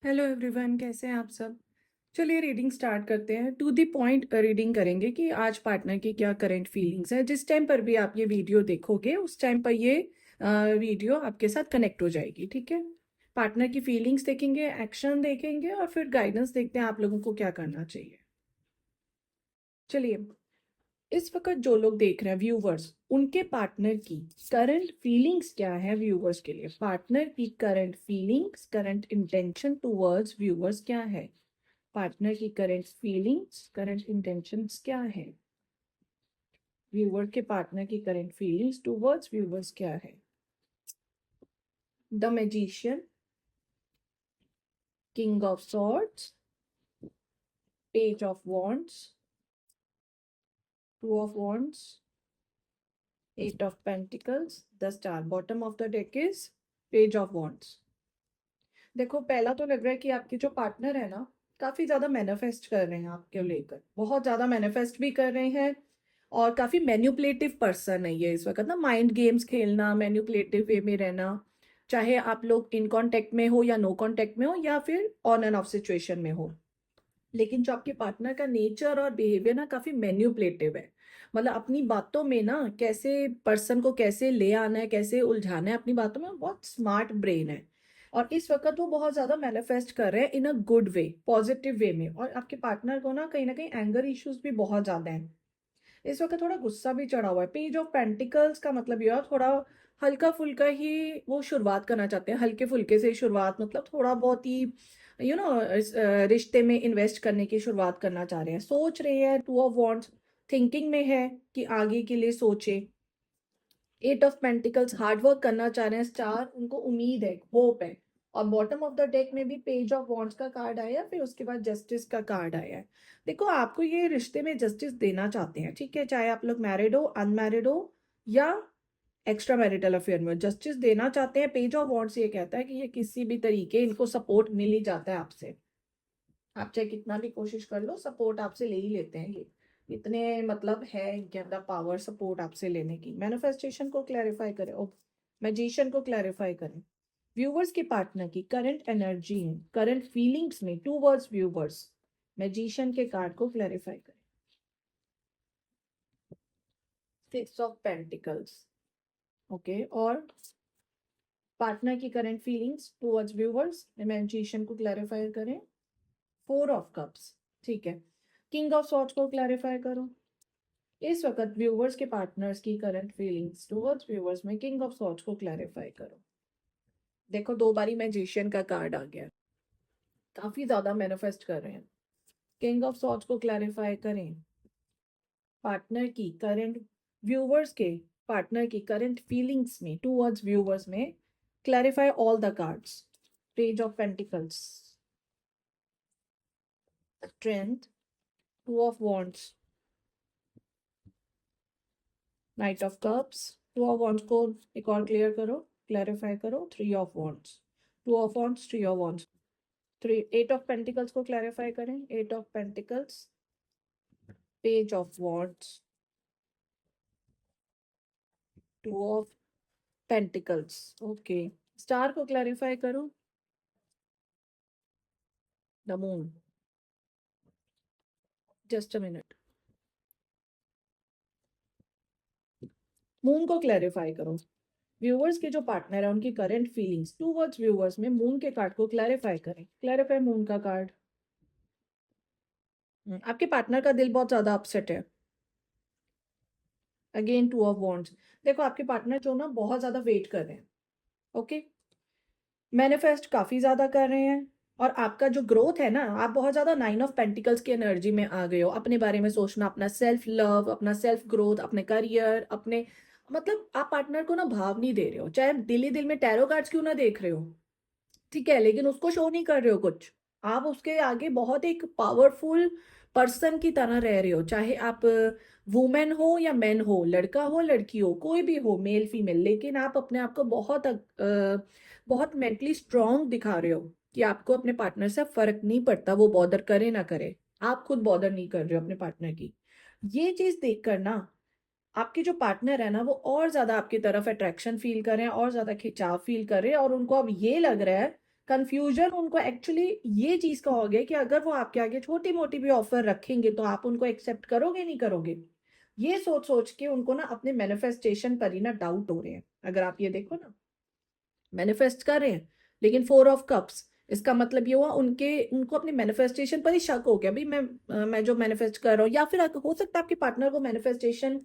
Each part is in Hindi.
हेलो एवरीवन, कैसे हैं आप सब। चलिए रीडिंग स्टार्ट करते हैं। टू द पॉइंट रीडिंग करेंगे कि आज पार्टनर की क्या करंट फीलिंग्स है। जिस टाइम पर भी आप ये वीडियो देखोगे उस टाइम पर ये वीडियो आपके साथ कनेक्ट हो जाएगी, ठीक है। पार्टनर की फीलिंग्स देखेंगे, एक्शन देखेंगे और फिर गाइडेंस देखते हैं आप लोगों को क्या करना चाहिए। चलिए, इस वक्त जो लोग देख रहे हैं व्यूवर्स, उनके पार्टनर की करंट फीलिंग्स क्या है व्यूवर्स के लिए। पार्टनर की current feelings, current intention towards viewers क्या है। पार्टनर की करंट फीलिंग्स, करंट इंटेंशंस क्या है। व्यूवर के पार्टनर की करंट फीलिंग्स टूवर्ड्स व्यूवर्स क्या है। The magician, king of swords, page of wands, two of wands, eight of pentacles, the star. Bottom of the deck is page of wands. देखो, पहला तो लग रहा है कि आपके जो पार्टनर है ना, काफी ज्यादा मैनिफेस्ट कर रहे हैं आपके लेकर, बहुत ज्यादा मैनिफेस्ट भी कर रहे हैं। और काफी मैन्युपुलेटिव पर्सन है ये इस वक्त ना। माइंड गेम्स खेलना, मैन्युपुलेटिव वे में रहना, चाहे आप लोग इन कांटेक्ट में हो या नो कांटेक्ट में हो या फिर ऑन एंड ऑफ सिचुएशन में हो। लेकिन जो आपके पार्टनर का नेचर और बिहेवियर ना काफी मैन्युपुलेटिव है। मतलब अपनी बातों में ना, कैसे पर्सन को कैसे ले आना है, कैसे उलझाना है अपनी बातों में, बहुत स्मार्ट ब्रेन है। और इस वक्त वो बहुत ज्यादा मैनिफेस्ट कर रहे हैं इन a good way, positive way में। और आपके पार्टनर को ना कहीं एंगर इश्यूज भी बहुत ज्यादा हैं। इस वक्त थोड़ा गुस्सा भी चढ़ा हुआ है। पेज ऑफ पेंटिकल्स का मतलब यह थोड़ा हल्का फुल्का ही वो शुरुआत करना चाहते हैं, हल्के फुल्के से शुरुआत, मतलब थोड़ा बहुत ही रिश्ते में इन्वेस्ट करने की शुरुआत करना चाह रहे हैं, सोच रहे हैं। टू ऑफ वॉन्ट्स थिंकिंग में है कि आगे के लिए सोचे। Eight of pentacles hard work करना चाह रहे हैं। स्टार उनको उम्मीद है, होप है। और बॉटम ऑफ द डेक में भी पेज ऑफ वॉन्ट्स का कार्ड आया, फिर उसके बाद जस्टिस का कार्ड आया है। देखो, आपको ये रिश्ते में जस्टिस देना चाहते हैं, ठीक है, चाहे आप लोग मैरिड हो, अनमैरिड हो या एक्स्ट्रा मैरिटल अफेयर में हो, जस्टिस देना चाहते हैं। पेज ऑफ वॉन्ट्स ये कहता है कि ये किसी भी तरीके इनको सपोर्ट मिल ही जाता है आपसे। आप चाहे कितना भी कोशिश कर लो, सपोर्ट आपसे ले ही लेते हैं ये। इतने मतलब है इनके अंदर पावर सपोर्ट आपसे लेने की। मैनिफेस्टेशन को क्लैरिफाई करें, ओ मैजिशियन को क्लैरिफाई करें। व्यूवर्स के पार्टनर की करंट एनर्जी में, करंट फीलिंग्स में टूवर्ड्स व्यूवर्स, मैजिशियन के कार्ड को क्लैरिफाई करें। Six of pentacles, okay. और पार्टनर की current feelings towards viewers, magician को क्लैरिफाई करें। फोर ऑफ कप्स, ठीक है। किंग ऑफ सॉर्ड्स को क्लैरिफाई करो। इस वक्त व्यूवर्स के पार्टनर्स की करंट फीलिंग्स टुवर्ड्स व्यूवर्स में किंग ऑफ सॉर्ड्स को क्लैरिफाई करो। देखो, दो बारी मैजिशियन का कार्ड आ गया, काफी ज्यादा मैनिफेस्ट कर रहे हैं। किंग ऑफ सॉर्ड्स को क्लैरिफाई करें। पार्टनर की करंट, व्यूवर्स के पार्टनर की करंट फीलिंग्स में टुवर्ड्स व्यूवर्स में clarify all the cards. Page of pentacles, strength, two of wands, knight of cups. Two of wands को एक और क्लियर करो, क्लैरिफाई करो। Three of wands, two of wands, three of wands. Three, eight of pentacles को क्लैरिफाई करें। Eight of pentacles, page of wands, two of pentacles, okay. Star को क्लैरिफाई करो। The moon, just a minute. Moon को क्लैरिफाई करो। व्यूवर्स के जो पार्टनर है उनकी करंट फीलिंग्स टूवर्ड्स व्यूवर्स में मून के कार्ड को क्लैरिफाई करें। क्लैरिफाई मून का कार्ड। आपके पार्टनर का दिल बहुत ज्यादा अपसेट है। Again to of wands. देखो, आपके पार्टनर जो ना बहुत ज्यादा वेट कर रहे हैं, ओके। मैनिफेस्ट काफी ज्यादा कर रहे हैं। और आपका जो ग्रोथ है ना, आप बहुत ज्यादा नाइन ऑफ पेंटिकल्स की एनर्जी में आ गए हो। अपने बारे में सोचना, अपना सेल्फ लव, अपना सेल्फ ग्रोथ, अपने करियर, अपने मतलब आप पार्टनर को ना भाव नहीं दे रहे हो। चाहे दिल ही दिल में टैरो कार्ड्स क्यों ना देख रहे हो, ठीक है, लेकिन उसको शो नहीं कर रहे हो कुछ। आप उसके आगे बहुत एक पावरफुल पर्सन की तरह रह रहे हो, चाहे आप वुमेन हो या मैन हो, लड़का हो लड़की हो, कोई भी हो, मेल फीमेल, लेकिन आप अपने आप को बहुत बहुत मेंटली स्ट्रांग दिखा रहे हो कि आपको अपने पार्टनर से फर्क नहीं पड़ता, वो बॉदर करे ना करे। आप खुद बॉदर नहीं कर रहे हो अपने पार्टनर की। ये चीज देखकर ना आपके जो पार्टनर है ना, वो और ज्यादा आपकी तरफ अट्रैक्शन फील कर रहे हैं, और ज्यादा खिंचाव फील कर रहे हैं। और उनको अब ये लग रहा है कंफ्यूजन उनको एक्चुअली ये चीज का हो गया कि अगर वो आपके आगे छोटी मोटी भी ऑफर रखेंगे तो आप उनको एक्सेप्ट करोगे नहीं करोगे। ये सोच सोच के उनको ना अपने मैनिफेस्टेशन पर ही ना डाउट हो रहे हैं। अगर आप ये देखो ना, मैनिफेस्ट कर रहे हैं लेकिन 4 ऑफ कप्स, इसका मतलब ये हुआ उनके उनको अपने मैनिफेस्टेशन पर ही शक हो गया। भाई मैं जो मैनिफेस्ट कर रहा हूँ, या फिर हो सकता है आपके पार्टनर को मैनिफेस्टेशन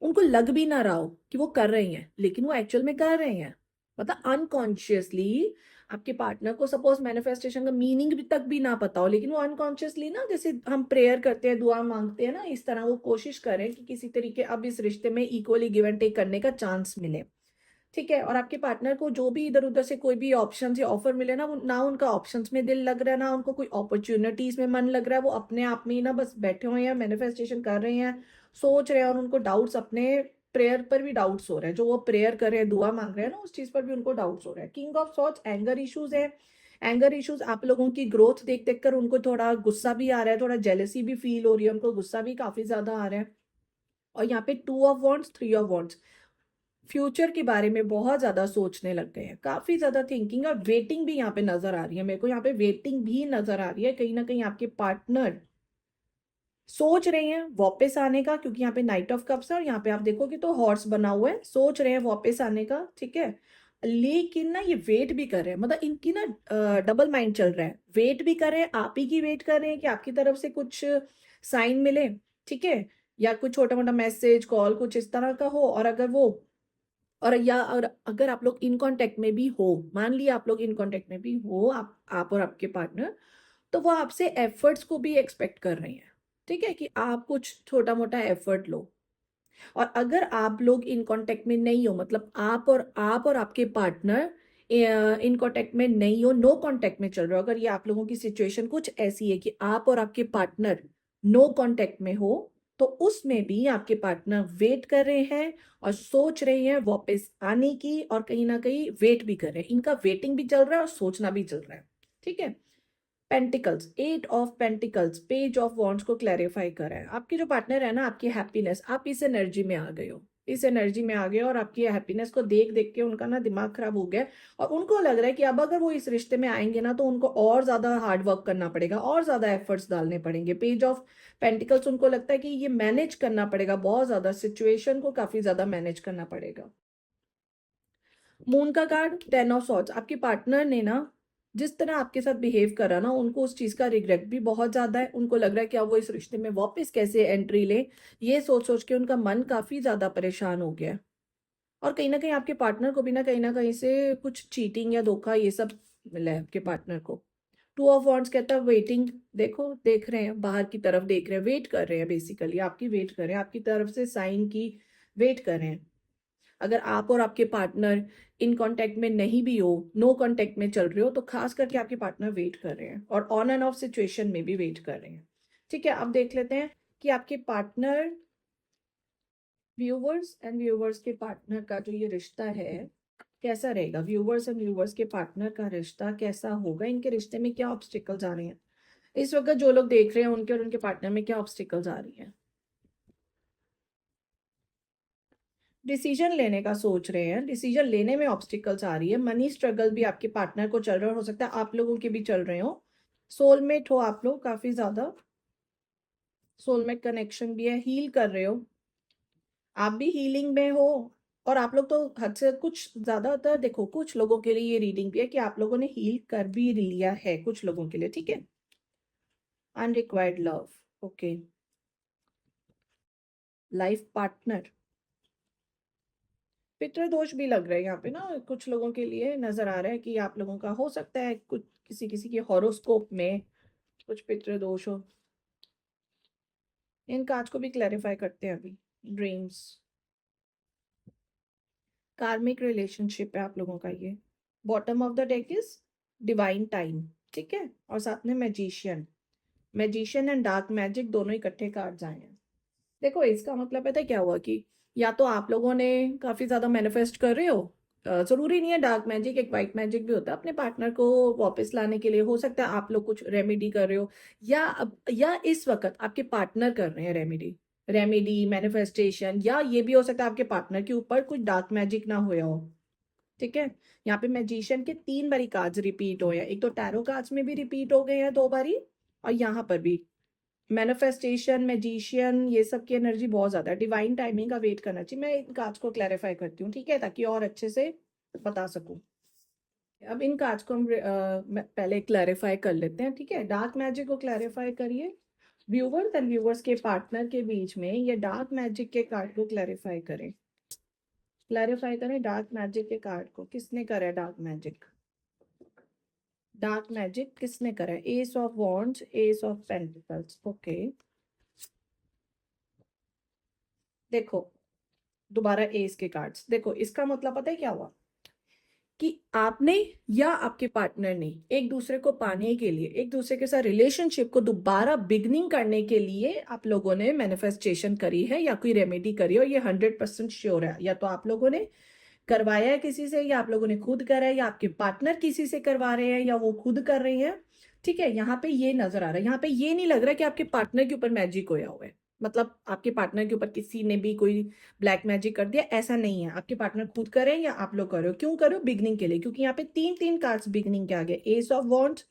उनको लग भी ना रहा हो कि वो कर रही हैं, लेकिन वो एक्चुअल में कर रहे हैं। मतलब अनकॉन्शियसली आपके पार्टनर को सपोज मैनिफेस्टेशन का मीनिंग भी तक भी ना पता हो, लेकिन वो अनकॉन्शियसली ना, जैसे हम प्रेयर करते हैं, दुआ मांगते हैं ना, इस तरह वो कोशिश करें कि किसी तरीके अब इस रिश्ते में इक्वली गिव एंड टेक करने का चांस मिले। ठीक है, और आपके पार्टनर को जो भी इधर उधर से कोई भी ऑप्शन या ऑफर मिले ना, वो ना उनका ऑप्शंस में दिल लग रहा है, ना उनको कोई अपॉर्चुनिटीज में मन लग रहा है। वो अपने आप में ही ना बस बैठे हुए हैं, मैनिफेस्टेशन कर रहे हैं, सोच रहे हैं, और उनको डाउट्स, अपने प्रेयर पर भी डाउट्स हो रहे हैं। जो वो प्रेयर कर रहे हैं, दुआ मांग रहे हैं ना, उस चीज पर भी उनको डाउट्स हो रहे हैं। King of swords anger issues है। एंगर इश्यूज आप लोगों की ग्रोथ देख देख कर उनको थोड़ा गुस्सा भी आ रहा है, थोड़ा जेलसी भी फील हो रही है, उनको गुस्सा भी काफी ज्यादा आ रहा है। और यहाँ पे 2 of wands 3 of wands, future के बारे में बहुत ज्यादा सोचने लग गए हैं, काफी ज्यादा थिंकिंग और वेटिंग भी यहाँ पे नजर आ रही है। मेरे को यहाँ पे वेटिंग भी नजर आ रही है। कहीं ना कहीं आपके पार्टनर सोच रहे हैं वापस आने का, क्योंकि यहाँ पे नाइट ऑफ कप्स है और यहाँ पे आप देखोगे तो हॉर्स बना हुआ है। सोच रहे हैं वापस आने का, ठीक है, लेकिन ना ये वेट भी कर रहे हैं। मतलब इनकी ना डबल माइंड चल रहा है। वेट भी कर रहे हैं, आप ही की वेट कर रहे हैं कि आपकी तरफ से कुछ साइन मिले, ठीक है, या कुछ छोटा मोटा मैसेज कॉल कुछ इस तरह का हो। और अगर वो, और अगर आप लोग इन कांटेक्ट में भी हो, मान लिया आप लोग इन कांटेक्ट में भी हो, आप और आपके पार्टनर, तो वो आपसे एफर्ट्स को भी एक्सपेक्ट कर रही हैं। ठीक है, कि आप कुछ छोटा मोटा एफर्ट लो। और अगर आप लोग इन कांटेक्ट में नहीं हो, मतलब आप और आपके पार्टनर इन कांटेक्ट में नहीं हो, नो कांटेक्ट में चल रहे हो, अगर ये आप लोगों की सिचुएशन कुछ ऐसी है कि आप और आपके पार्टनर नो कांटेक्ट में हो, तो उसमें भी आपके पार्टनर वेट कर रहे हैं और सोच रहे हैं वापस आने की, और कहीं ना कहीं वेट भी कर रहे हैं। इनका वेटिंग भी चल रहा है और सोचना भी चल रहा है। ठीक है, pentacles 8 of pentacles, page of wands को क्लैरिफाई करा है। आपके जो पार्टनर है ना, आपकी हैप्पीनेस, आप इस एनर्जी में आ गए हो, इस एनर्जी में आ गए हो, और आपकी हैप्पीनेस को देख देख के उनका ना दिमाग खराब हो गया। और उनको लग रहा है कि अब अगर वो इस रिश्ते में आएंगे ना, तो उनको और ज्यादा हार्ड वर्क करना पड़ेगा, और ज्यादा एफर्ट्स डालने पड़ेंगे। पेज ऑफ पेंटिकल्स उनको लगता है कि ये मैनेज करना पड़ेगा, बहुत ज्यादा सिचुएशन को काफी ज्यादा मैनेज करना पड़ेगा। मून का कार्ड 10 ऑफ सॉर्ड्स, आपके पार्टनर ने ना जिस तरह आपके साथ बिहेव करा ना, उनको उस चीज का रिग्रेट भी बहुत ज्यादा है। उनको लग रहा है कि अब वो इस रिश्ते में वापस कैसे एंट्री ले, ये सोच सोच के उनका मन काफी ज्यादा परेशान हो गया है। और कहीं ना कहीं आपके पार्टनर को भी ना कहीं से कुछ चीटिंग या धोखा ये सब मिला है आपके पार्टनर को। 2 ऑफ वॉन्ड्स कहता है वेटिंग, देखो देख रहे हैं, बाहर की तरफ देख रहे हैं, वेट कर रहे हैं, बेसिकली आपकी वेट कर रहे हैं, आपकी तरफ से साइन की वेट कर रहे हैं। अगर आप और आपके पार्टनर इन कांटेक्ट में नहीं भी हो, नो कांटेक्ट में चल रहे हो, तो खास करके आपके पार्टनर वेट कर रहे हैं, और ऑन एंड ऑफ सिचुएशन में भी वेट कर रहे हैं। ठीक है, अब देख लेते हैं कि आपके पार्टनर, व्यूवर्स एंड व्यूवर्स के पार्टनर का जो ये रिश्ता है कैसा रहेगा। व्यूवर्स एंड व्यूवर्स के पार्टनर का रिश्ता कैसा होगा, इनके रिश्ते में क्या ऑब्स्टिकल्स आ रहे हैं इस वक्त जो लोग देख रहे हैं, उनके और उनके पार्टनर में क्या ऑब्स्टिकल्स आ रही हैं। डिसीजन लेने का सोच रहे हैं, डिसीजन लेने में ऑब्स्टिकल्स आ रही है। मनी स्ट्रगल भी आपके पार्टनर को चल रहा है, हो सकता है आप लोगों के भी चल रहे हो। सोलमेट हो आप लोग, काफी ज्यादा सोलमेट कनेक्शन भी है। हील कर रहे हो, आप भी हीलिंग में हो। और आप लोग तो हद से कुछ ज्यादातर, देखो कुछ लोगों के लिए ये रीडिंग भी है कि आप लोगों ने हील कर भी लिया है कुछ लोगों के लिए। ठीक है, unrequired love, okay, life partner, पितृदोष भी लग रहा है यहाँ पे ना, कुछ लोगों के लिए नजर आ रहा है कि आप लोगों का हो सकता है कुछ किसी किसी के हॉरोस्कोप में कुछ पितृदोष हो। इन काज को भी क्लैरिफाई करते हैं अभी। ड्रीम्स, कार्मिक रिलेशनशिप है आप लोगों का ये। Bottom of the deck is divine time, ठीक है, और साथ में magician, magician and dark magic दोनों इकट्ठे कार्ड्स आए हैं। देखो इसका मतलब पता है क्या हुआ कि या तो आप लोगों ने काफी ज्यादा मैनिफेस्ट कर रहे हो, जरूरी नहीं है डार्क मैजिक, एक वाइट मैजिक भी होता है अपने पार्टनर को वापस लाने के लिए। हो सकता है आप लोग कुछ रेमेडी कर रहे हो, या इस वक्त आपके पार्टनर कर रहे हैं रेमेडी, मैनिफेस्टेशन, या ये भी हो सकता है आपके पार्टनर के ऊपर कुछ डार्क मैजिक ना हुआ हो। ठीक है, यहाँ पे मैजिशियन के 3 बारी कार्ड्स रिपीट हुए हैं, एक तो टैरो कार्ड्स में भी रिपीट हो गए हैं 2 बारी और यहाँ पर भी। मैनिफेस्टेशन, मैजिशियन, ये सब की एनर्जी बहुत ज़्यादा है, डिवाइन टाइमिंग का वेट करना चाहिए। मैं इन कार्ड्स को क्लैरिफाई करती हूँ, ठीक है, ताकि और अच्छे से बता सकूँ। अब इन कार्ड्स को हम पहले क्लैरिफाई कर लेते हैं, ठीक है। डार्क मैजिक को क्लैरिफाई करिए। व्यूवर्स एंड व्यूवर्स के पार्टनर के बीच में ये डार्क मैजिक के कार्ड को क्लैरिफाई करें। क्लैरिफाई करें डार्क मैजिक के कार्ड को। किसने करा है डार्क मैजिक? डार्क मैजिक किसने करा है? S of wands, S of pentacles. Okay, देखो दोबारा एस के कार्ड्स। देखो इसका मतलब पता है क्या हुआ कि आपने या आपके पार्टनर ने एक दूसरे को पाने के लिए, एक दूसरे के साथ रिलेशनशिप को दोबारा बिगनिंग करने के लिए आप लोगों ने मैनिफेस्टेशन करी है या कोई रेमेडी करी है, और ये 100% श्योर है। या तो आप लोगों ने करवाया है किसी से, या आप लोगों ने खुद करा है, या आपके पार्टनर किसी से करवा रहे हैं, या वो खुद कर रही हैं, ठीक है। यहाँ पे ये नजर आ रहा है, यहाँ पे ये नहीं लग रहा कि आपके पार्टनर के ऊपर मैजिक होया हुआ है, मतलब आपके पार्टनर के ऊपर किसी ने भी कोई ब्लैक मैजिक कर दिया, ऐसा नहीं है। आपके पार्टनर खुद करे या आप लोग करो। क्यों करो? बिगनिंग के लिए, क्योंकि यहाँ पे 3 कार्ड्स बिगनिंग के आगे, S of wands,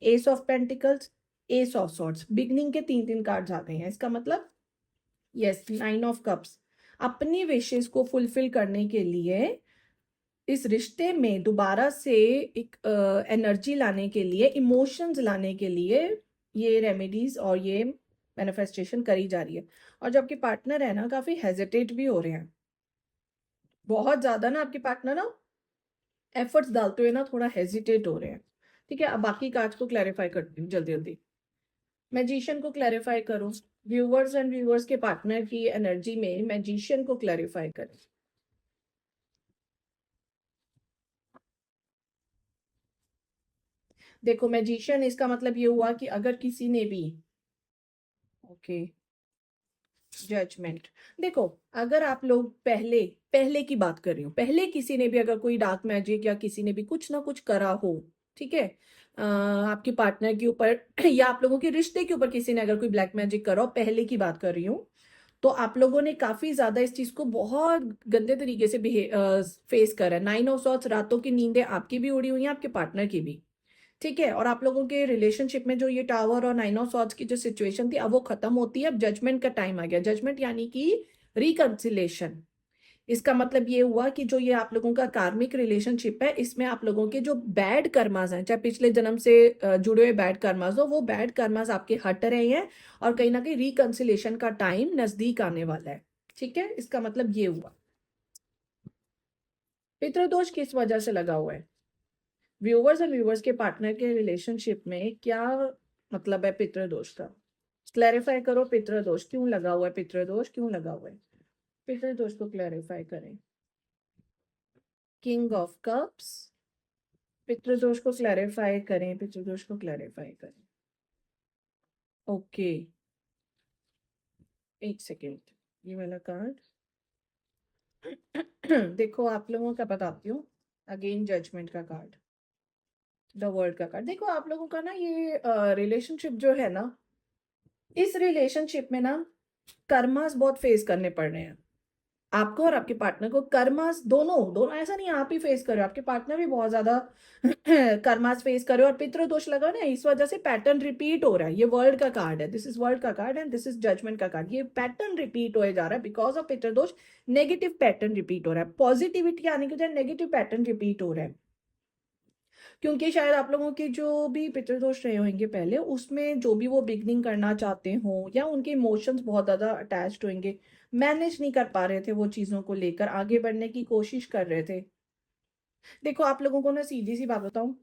S of pentacles, S of swords, beginning के 3 कार्ड्स आ गए हैं। इसका मतलब यस, 9 ऑफ कप्स। अपनी विशेष को फुलफिल करने के लिए, इस रिश्ते में दोबारा से एक एनर्जी लाने के लिए, इमोशंस लाने के लिए ये रेमेडीज और ये मैनिफेस्टेशन करी जा रही है। और जो आपके पार्टनर है ना, काफी हेजिटेट भी हो रहे हैं बहुत ज्यादा ना, आपके पार्टनर ना एफर्ट्स डालते हुए ना थोड़ा हेजिटेट हो रहे हैं, ठीक है। अब बाकी कार्ड्स को क्लैरिफाई करती हूँ जल्दी जल्दी। मैजिशियन को क्लैरिफाई करो। व्यूवर्स एंड व्यूवर्स के पार्टनर की एनर्जी में मैजिशियन को क्लैरिफाई करें। देखो मैजिशियन, इसका मतलब ये हुआ कि अगर किसी ने भी, ओके, जजमेंट। देखो अगर आप लोग पहले पहले की बात कर रही हूँ, पहले किसी ने भी अगर कोई डार्क मैजिक या किसी ने भी कुछ ना कुछ करा हो, ठीक है, आपके पार्टनर के ऊपर या आप लोगों के रिश्ते के ऊपर किसी ने अगर कोई ब्लैक मैजिक करा हो, पहले की बात कर रही हूँ, तो आप लोगों ने काफी ज्यादा इस चीज को बहुत गंदे तरीके से फेस करा है। 9 ऑफ सॉर्ड्स, रातों की नींदें आपकी भी उड़ी हुई हैं, आपके पार्टनर की भी, ठीक है। और आप लोगों के रिलेशनशिप में जो ये टावर और 9 ऑफ सॉर्ड्स की जो सिचुएशन थी, अब वो खत्म होती है। अब जजमेंट का टाइम आ गया। जजमेंट यानी कि रिकंसिलेशन। इसका मतलब ये हुआ कि जो ये आप लोगों का कार्मिक रिलेशनशिप है, इसमें आप लोगों के जो बैड कर्मास हैं, चाहे पिछले जन्म से जुड़े हुए बैड कर्मास हो, वो बैड कर्मास आपके हट रहे हैं और कहीं ना कहीं रिकंसिलेशन का टाइम नजदीक आने वाला है, ठीक है। इसका मतलब ये हुआ। पितृदोष किस वजह से लगा हुआ है? व्यूवर्स एंड व्यूवर्स के पार्टनर के रिलेशनशिप में क्या मतलब है पितृदोष का? क्लैरिफाई करो, पितृदोष क्यों लगा हुआ है? पितृदोष क्यों लगा हुआ है? पितृदोष को क्लैरिफाई करें। किंग ऑफ कप्स, पितृदोष को क्लैरिफाई करें, पितृदोष को क्लैरिफाई करें। ओके, एक सेकेंड, ये वाला कार्ड देखो आप लोगों का बताती हूँ। अगेन जजमेंट का कार्ड, द वर्ल्ड का कार्ड। देखो आप लोगों का ना ये रिलेशनशिप जो है ना, इस रिलेशनशिप में ना कर्मास बहुत फेस करने पड़ रहे हैं आपको और आपके पार्टनर को। कर्मास दोनों दोनों, ऐसा नहीं आप ही फेस कर रहे हो, आपके पार्टनर भी बहुत ज्यादा कर्मास फेस कर रहे हो। और पितृदोष लगा ना, इस वजह से पैटर्न रिपीट हो रहा है। ये वर्ल्ड का कार्ड है, दिस इज वर्ल्ड का card and this is judgement का कार्ड। ये पैटर्न रिपीट हो जा रहा है बिकॉज ऑफ पितृदोष। नेगेटिव पैटर्न रिपीट हो रहा है, पॉजिटिविटी आने के बजाय नेगेटिव पैटर्न रिपीट हो रहा है। क्योंकि शायद आप लोगों के जो भी पितृदोष रहे होंगे पहले, उसमें जो भी वो बिगनिंग करना चाहते हो, या उनके इमोशंस बहुत ज़्यादा अटैच्ड होंगे, मैनेज नहीं कर पा रहे थे वो चीज़ों को लेकर, आगे बढ़ने की कोशिश कर रहे थे। देखो आप लोगों को ना सीधी सी बात बताऊं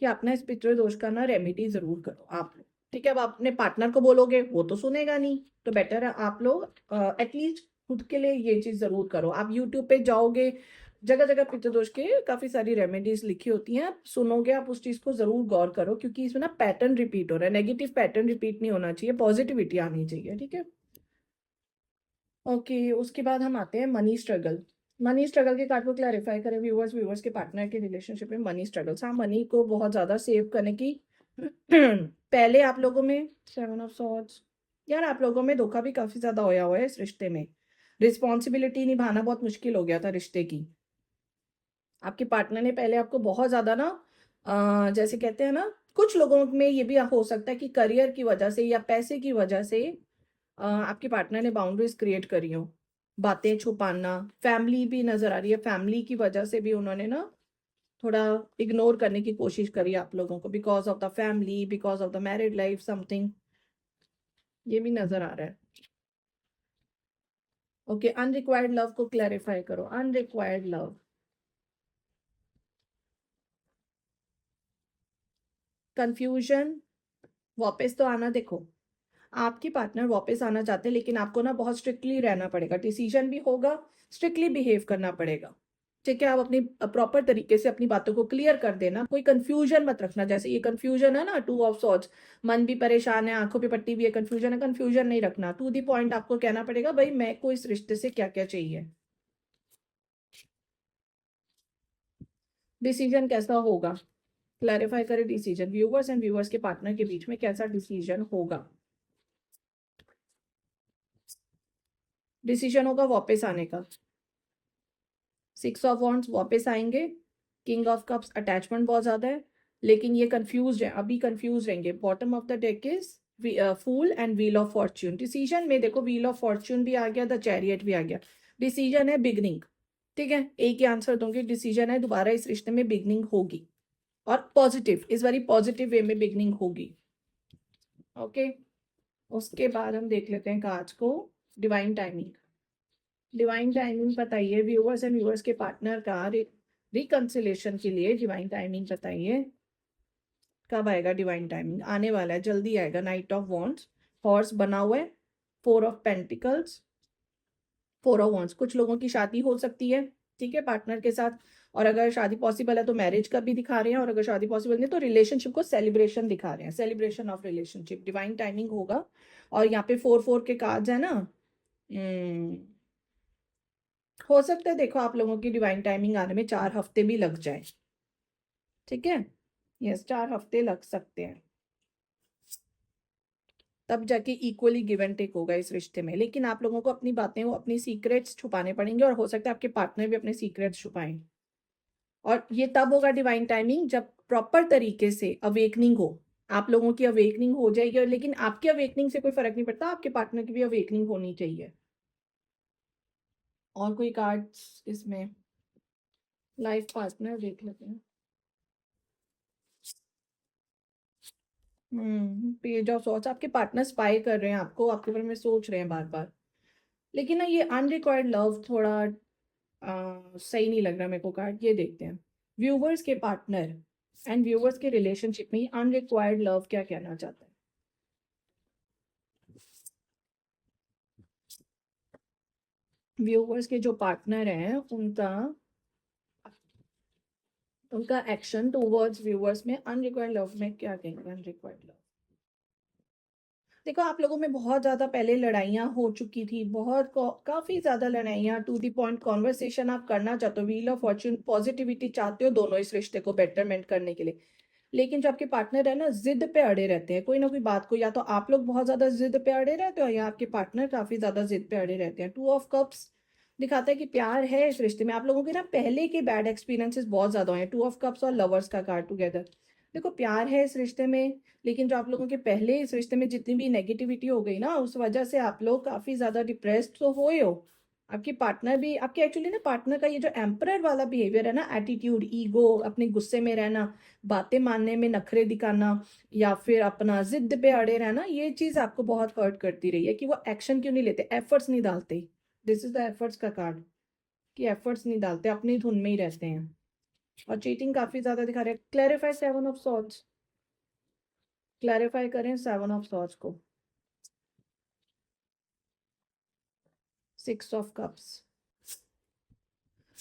कि आप ना इस पितृदोष का ना रेमेडी जरूर करो आप लोग, ठीक है। अब आप अपने पार्टनर को बोलोगे वो तो सुनेगा नहीं, तो बेटर है आप लोग एटलीस्ट खुद के लिए ये चीज जरूर करो। आप यूट्यूब पे जाओगे, जगह जगह पितृदोष के काफी सारी रेमेडीज लिखी होती हैं, आप सुनोगे, आप उस चीज को जरूर गौर करो, क्योंकि इसमें ना पैटर्न रिपीट हो रहा है। नेगेटिव पैटर्न रिपीट नहीं होना चाहिए, पॉजिटिविटी आनी चाहिए, ठीक है। ओके, उसके बाद हम आते हैं मनी स्ट्रगल। मनी स्ट्रगल के कार्ड को क्लैरिफाई करें। व्यूवर्स व्यूवर्स के पार्टनर के रिलेशनशिप में मनी स्ट्रगल्स। हाँ, मनी को बहुत ज़्यादा सेव करने की पहले आप लोगों में 7 ऑफ सॉर्ड्स, यार आप लोगों में धोखा भी काफ़ी ज़्यादा होया हुआ है इस रिश्ते में। रिस्पॉन्सिबिलिटी निभाना बहुत मुश्किल हो गया था रिश्ते की। आपके पार्टनर ने पहले आपको बहुत ज़्यादा ना जैसे कहते हैं ना, कुछ लोगों में ये भी हो सकता है कि करियर की वजह से या पैसे की वजह से आपके पार्टनर ने बाउंड्रीज क्रिएट करी हो, बातें छुपाना, फैमिली भी नज़र आ रही है, फैमिली की वजह से भी उन्होंने ना थोड़ा इग्नोर करने की कोशिश करी आप लोगों को, because of the family, because of the married life something, ये भी नज़र आ रहा है। ओके, अनरिक्वायर्ड लव को क्लैरिफाई करो, अनरिक्वायर्ड लव, कंफ्यूजन, वापस तो आना। देखो, आपके पार्टनर वापस आना चाहते हैं, लेकिन आपको ना बहुत स्ट्रिक्टली रहना पड़ेगा, डिसीजन भी होगा, स्ट्रिक्टली बिहेव करना पड़ेगा। ठीक है, आप अपनी प्रॉपर तरीके से अपनी बातों को क्लियर कर देना, कोई कंफ्यूजन मत रखना। जैसे ये कंफ्यूजन है ना, 2 ऑफ सॉर्ड्स, मन भी परेशान है, आंखों पे पट्टी भी है, कंफ्यूजन नहीं रखना, टू द पॉइंट आपको कहना पड़ेगा, भाई मेरे को इस रिश्ते से क्या क्या चाहिए, डिसीजन कैसा होगा, क्लैरिफाई करें डिसीजन, व्यूवर्स एंड व्यूवर्स के पार्टनर के बीच में कैसा डिसीजन होगा। डिसीजन होगा वापस आने का, 6 ऑफ वॉन्ड्स वापस आएंगे, किंग ऑफ कप्स अटैचमेंट बहुत ज्यादा है, लेकिन ये कंफ्यूज है, अभी कंफ्यूज रहेंगे। Bottom of the deck is fool and wheel of fortune. Decision में देखो, व्हील ऑफ फॉर्च्यून भी आ गया, द चैरियट भी आ गया। डिसीजन है बिगनिंग, ठीक है, एक ही आंसर दूंगी, डिसीजन है दोबारा इस रिश्ते में बिगनिंग होगी, और पॉजिटिव, इस बारी पॉजिटिव वे में बिगनिंग होगी। ओके, उसके बाद हम देख लेते हैं कार्ड्स को, डिवाइन टाइमिंग। डिवाइन टाइमिंग बताइए, व्यूवर्स एंड व्यूवर्स के पार्टनर का रिकंसिलेशन के लिए डिवाइन टाइमिंग बताइए, कब आएगा डिवाइन टाइमिंग, आने वाला है, जल्दी आएगा। नाइट ऑफ वॉन्ड्स, हॉर्स बना हुआ है, 4 ऑफ पेंटिकल्स, 4 ऑफ वॉन्ड्स। कुछ लोगों की शादी हो सकती है, ठीक है, पार्टनर के साथ, और अगर शादी पॉसिबल है तो मैरिज का भी दिखा रहे हैं, और अगर शादी पॉसिबल नहीं तो रिलेशनशिप को सेलिब्रेशन दिखा रहे हैं, celebration of relationship, divine timing होगा। और यहाँ पे 4 4 के कार्ड्स है ना, हो सकता है देखो आप लोगों की डिवाइन टाइमिंग आने में 4 हफ्ते भी लग जाए, ठीक है, यस 4 हफ्ते लग सकते हैं, तब जाके इक्वली गिव एंड टेक होगा इस रिश्ते में। लेकिन आप लोगों को अपनी बातें, वो अपनी सीक्रेट्स छुपाने पड़ेंगे, और हो सकता है आपके पार्टनर भी अपने सीक्रेट्स छुपाएं, और ये तब होगा डिवाइन टाइमिंग जब प्रॉपर तरीके से अवेकनिंग हो, आप लोगों की अवेकनिंग हो जाएगी। और लेकिन आपकी अवेकनिंग से कोई फर्क नहीं पड़ता, आपके पार्टनर की भी अवेकनिंग होनी चाहिए। और कोई कार्ड्स इसमें, लाइफ पार्टनर देख लेते हैं। पेज ऑफ सॉर्ट्स, आपके पार्टनर स्पाई कर रहे हैं आपको, आपके बारे में सोच रहे हैं बार बार, लेकिन ना ये अनरिक्वायर्ड लव थोड़ा सही नहीं लग रहा मेरे को कार्ड। ये देखते हैं, व्यूवर्स के पार्टनर एंड व्यूवर्स के रिलेशनशिप में अनरिक्वायर्ड लव क्या कहना चाहता है। व्यूवर्स के जो पार्टनर हैं उनका उनका एक्शन टूवर्ड्स व्यूवर्स में अनरिक्वायर्ड लव में क्या कहेंगे, अनरिक्वायर्ड लव। देखो, आप लोगों में बहुत ज़्यादा पहले लड़ाइयाँ हो चुकी थी, बहुत काफ़ी ज़्यादा लड़ाइयाँ, टू द पॉइंट कॉन्वर्सेशन आप करना चाहते हो, व्हील ऑफ फॉर्च्यून, पॉजिटिविटी चाहते हो दोनों इस रिश्ते को बेटरमेंट करने के लिए। लेकिन जो आपके पार्टनर है ना, जिद पे अड़े रहते हैं, कोई ना कोई बात को, या तो आप लोग बहुत ज़्यादा जिद पे अड़े रहते हो, या आपके पार्टनर काफ़ी ज़्यादा जिद पे अड़े रहते हैं। 2 ऑफ कप्स दिखाता है कि प्यार है इस रिश्ते में, आप लोगों के ना पहले के बैड एक्सपीरियंसेस बहुत ज़्यादा हैं। 2 ऑफ कप्स और लवर्स का कार्ड टुगेदर, देखो प्यार है इस रिश्ते में, लेकिन जो आप लोगों के पहले इस रिश्ते में जितनी भी नेगेटिविटी हो गई ना, उस वजह से आप लोग काफ़ी ज़्यादा डिप्रेस्ड तो हुए हो। आपकी पार्टनर भी, आपके एक्चुअली ना पार्टनर का ये जो एम्परर वाला बिहेवियर है ना, एटीट्यूड, ईगो, अपने गुस्से में रहना, बातें मानने में नखरे दिखाना, या फिर अपना जिद पे अड़े रहना, ये चीज़ आपको बहुत हर्ट करती रही है कि वो एक्शन क्यों नहीं लेते, एफर्ट्स नहीं डालते। दिस इज द एफर्ट्स का कार्ड, कि एफर्ट्स नहीं डालते, अपनी धुन में ही रहते हैं, और चीटिंग काफ़ी ज़्यादा दिखा रहे हैं। क्लैरिफाई 7 ऑफ सॉर्ड्स, क्लैरिफाई करें 7 ऑफ सॉर्ड्स को। 6 ऑफ कप्स,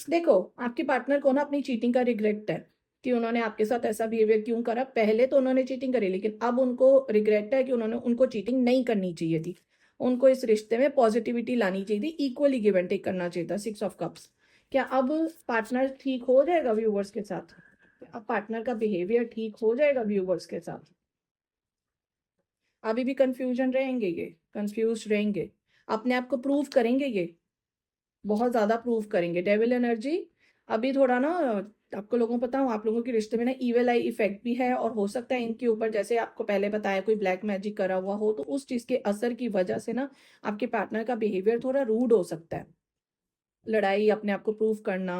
देखो आपके पार्टनर को ना अपनी चीटिंग का रिग्रेट है कि उन्होंने आपके साथ ऐसा बिहेवियर क्यों करा। पहले तो उन्होंने चीटिंग करी, लेकिन अब उनको रिग्रेट है कि उनको चीटिंग नहीं करनी चाहिए थी, उनको इस रिश्ते में पॉजिटिविटी लानी चाहिए थी, इक्वली गिव एंड टेक करना चाहिए था। 6 ऑफ कप्स, क्या अब पार्टनर ठीक हो जाएगा व्यूवर्स के साथ, अब पार्टनर का बिहेवियर ठीक हो जाएगा व्यूवर्स के साथ। अभी भी कंफ्यूजन रहेंगे, ये कंफ्यूज रहेंगे, अपने आप को प्रूव करेंगे, ये बहुत ज़्यादा प्रूव करेंगे। डेविल एनर्जी, अभी थोड़ा ना आपको लोगों को बताऊं, आप लोगों के रिश्ते में ना ईविल आई इफेक्ट भी है, और हो सकता है इनके ऊपर, जैसे आपको पहले बताया, कोई ब्लैक मैजिक करा हुआ हो, तो उस चीज के असर की वजह से ना आपके पार्टनर का बिहेवियर थोड़ा रूड हो सकता है। लड़ाई, अपने आप को प्रूव करना,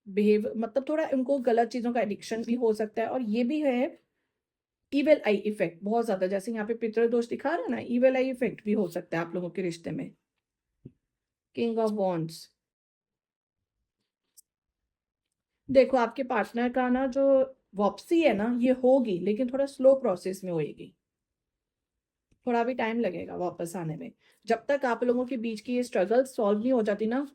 बिहेव मतलब थोड़ा उनको गलत चीजों का एडिक्शन भी हो सकता है। और ये भी है ईविल आई इफेक्ट बहुत ज्यादा, जैसे यहाँ पे पितृदोष दिखा रहा है ना, ईविल आई इफेक्ट भी हो सकता है आप लोगों के रिश्ते में। किंग ऑफ वॉन्ड्स, देखो आपके पार्टनर का ना जो वापसी है ना, ये होगी, लेकिन थोड़ा स्लो प्रोसेस में होएगी, थोड़ा भी टाइम लगेगा वापस आने में। जब तक आप लोगों के बीच की ये स्ट्रगल सॉल्व नहीं हो जाती ना,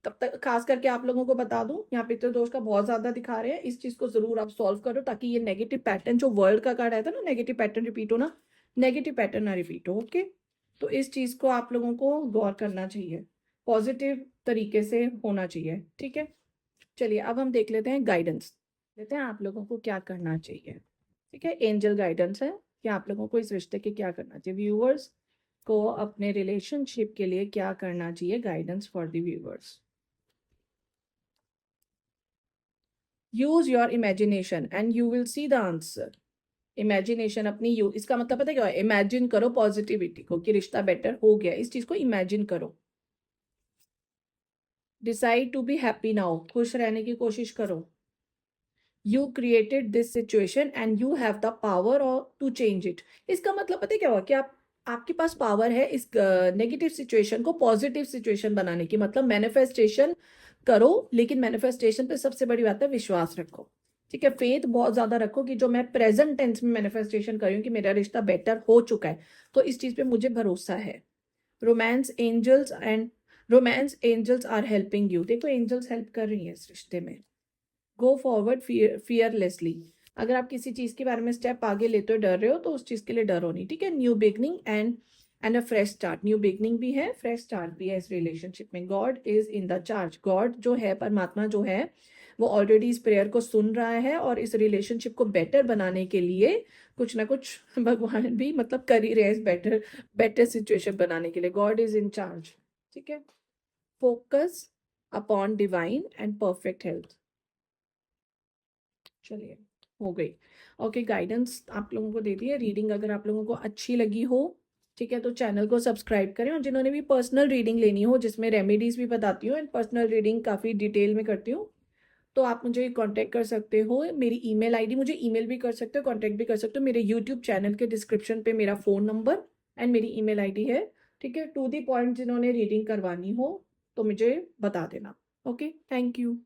तब तक, खास करके आप लोगों को बता दूं, यहाँ पितृदोष का बहुत ज्यादा दिखा रहे हैं, इस चीज को जरूर आप सॉल्व करो, ताकि ये नेगेटिव पैटर्न जो वर्ल्ड का कार्ड आया था ना, नेगेटिव पैटर्न रिपीट हो ना, नेगेटिव पैटर्न ना रिपीट हो। ओके, तो इस चीज को आप लोगों को गौर करना चाहिए, पॉजिटिव तरीके से होना चाहिए। ठीक है, चलिए अब हम देख लेते हैं गाइडेंस, लेते हैं आप लोगों को क्या करना चाहिए। ठीक है, एंजल गाइडेंस है कि आप लोगों को इस रिश्ते के क्या करना चाहिए, व्यूअर्स को अपने रिलेशनशिप के लिए क्या करना चाहिए, guidance for the viewers. Use your imagination and you will see the answer. Imagination अपनी यू, इसका मतलब पता है क्या है, इमेजिन करो पॉजिटिविटी को कि रिश्ता बेटर हो गया, इस चीज को इमेजिन करो। Decide to be happy now, खुश रहने की कोशिश करो। You created this situation and you have the power to change it. इसका मतलब पता है क्या हुआ कि आपके पास पावर है इस नेगेटिव सिचुएशन को पॉजिटिव सिचुएशन बनाने की। मतलब मैनिफेस्टेशन करो, लेकिन मैनिफेस्टेशन पे सबसे बड़ी बात है विश्वास रखो। ठीक है, फेथ बहुत ज्यादा रखो कि जो मैं प्रेजेंट टेंस में मैनिफेस्टेशन कर रही हूँ कि मेरा रिश्ता बेटर हो चुका है, तो इस चीज पे मुझे भरोसा है। Romance angels are helping you, देखो एंजल्स हेल्प कर रही है इस रिश्ते में। गो फॉरवर्ड फियरलेसली, अगर आप किसी चीज के बारे में स्टेप आगे लेते हो डर रहे हो, तो उस चीज के लिए डरो नहीं। ठीक है, new beginning and a fresh start, new beginning भी है, फ्रेश स्टार्ट भी है इस रिलेशनशिप में। God is in the charge, God जो है, परमात्मा जो है, वो ऑलरेडी इस प्रेयर को सुन रहा है, और इस रिलेशनशिप को बेटर बनाने के लिए कुछ ना कुछ भगवान भी मतलब कर ही रहे हैं, इस बेटर बेटर सिचुएशन बनाने के लिए। God is in charge. ठीक है, focus upon divine and perfect health. चलिए, हो गई। ओके, गाइडेंस आप लोगों को दे दी है। रीडिंग अगर आप लोगों को अच्छी लगी हो, ठीक है, तो चैनल को सब्सक्राइब करें। और जिन्होंने भी पर्सनल रीडिंग लेनी हो, जिसमें रेमेडीज भी बताती हूँ एंड पर्सनल रीडिंग काफ़ी डिटेल में करती हूँ, तो आप मुझे कांटेक्ट कर सकते हो। मेरी ईमेल आईडी, मुझे ईमेल भी कर सकते हो, कांटेक्ट भी कर सकते हो। मेरे यूट्यूब चैनल के डिस्क्रिप्शन पे मेरा फ़ोन नंबर एंड मेरी ईमेल आईडी है। ठीक है, टू दी पॉइंट जिन्होंने रीडिंग करवानी हो तो मुझे बता देना। Okay, thank you.